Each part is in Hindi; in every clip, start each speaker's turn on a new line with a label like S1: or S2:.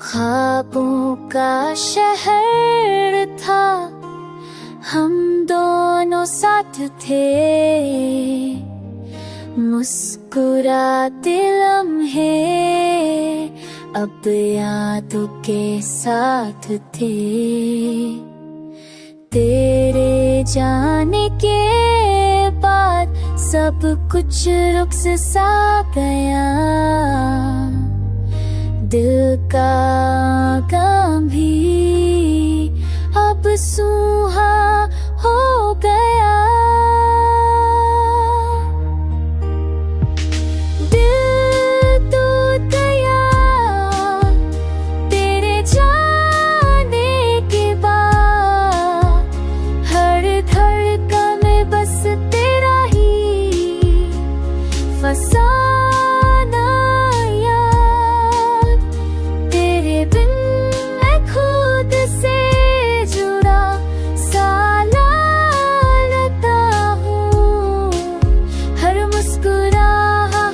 S1: ख्वाबों का शहर था, हम दोनों साथ थे, मुस्कुराते लम्हे अब यादों के साथ थे। तेरे जाने के बाद सब कुछ रुक सा गया, दिल का गम भी अब सूहा हो गया। दिल टूट गया तेरे जाने के बाद, हर धड़कन में बस तेरा ही फसाना याद। तेरे बिन मैं खुद से जुड़ा सा लगता हूँ, हर मुस्कुराहट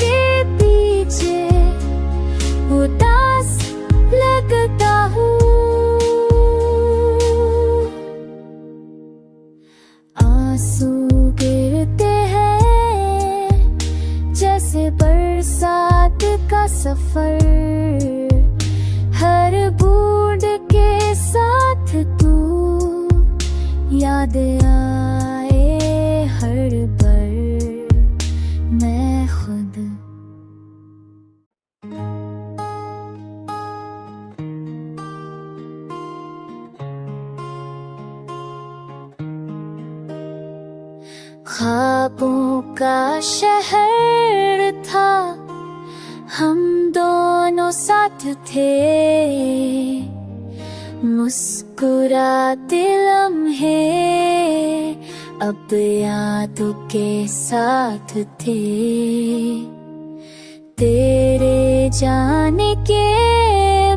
S1: के पीछे उदास लगता हूँ। आंसू गिरते हैं जैसे बरसात का सफर, हर बूंद के साथ तू याद आए हर पल मैं खुद। ख्वाबों का शहर था, हम दोनों साथ थे, मुस्कुराते लम्हे अब यादों के साथ थे। तेरे जाने के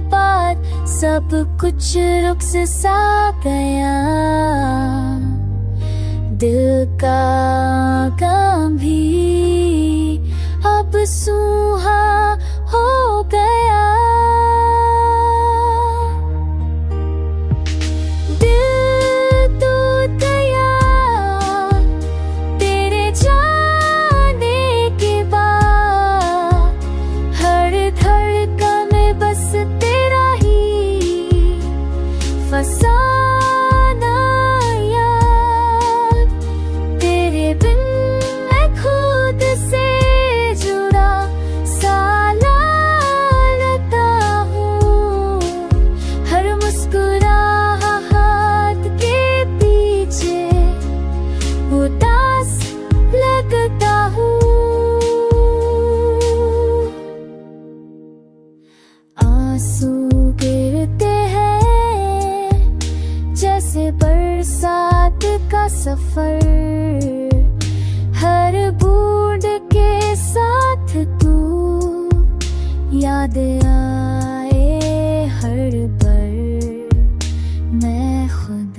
S1: बाद सब कुछ रुक सा गया, दिल का गम भी अब सूहा हो गया। दिल टूट गया तेरे जाने के बाद, हर धड़कन में बस तेरा ही फसाना याद। तेरे बिन मैं खुद से जुड़ा सा लगता हूँ, हर मुस्कुराहट के पीछे उदास लगता हूँ। आंसू गिरते हैं जैसे बरसात का सफर, हर बूंद के साथ तू याद आए हर पल मैं खुद।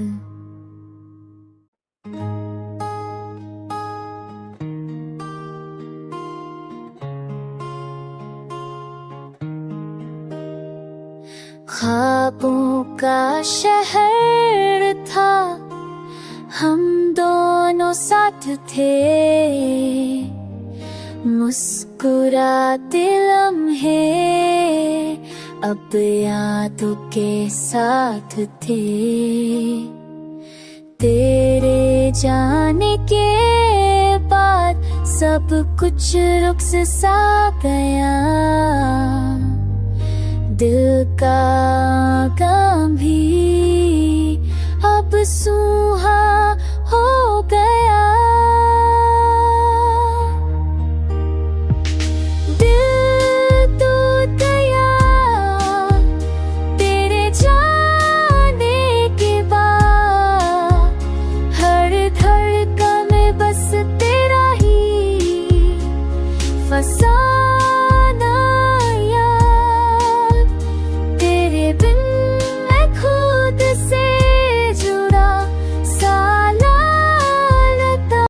S1: ख्वाबों का शहर था, हम दोनों साथ थे, मुस्कुराते लम्हे अब यादों के साथ थे। तेरे जाने के बाद सब कुछ रुक सा गया, दिल का गम भी अब सूहा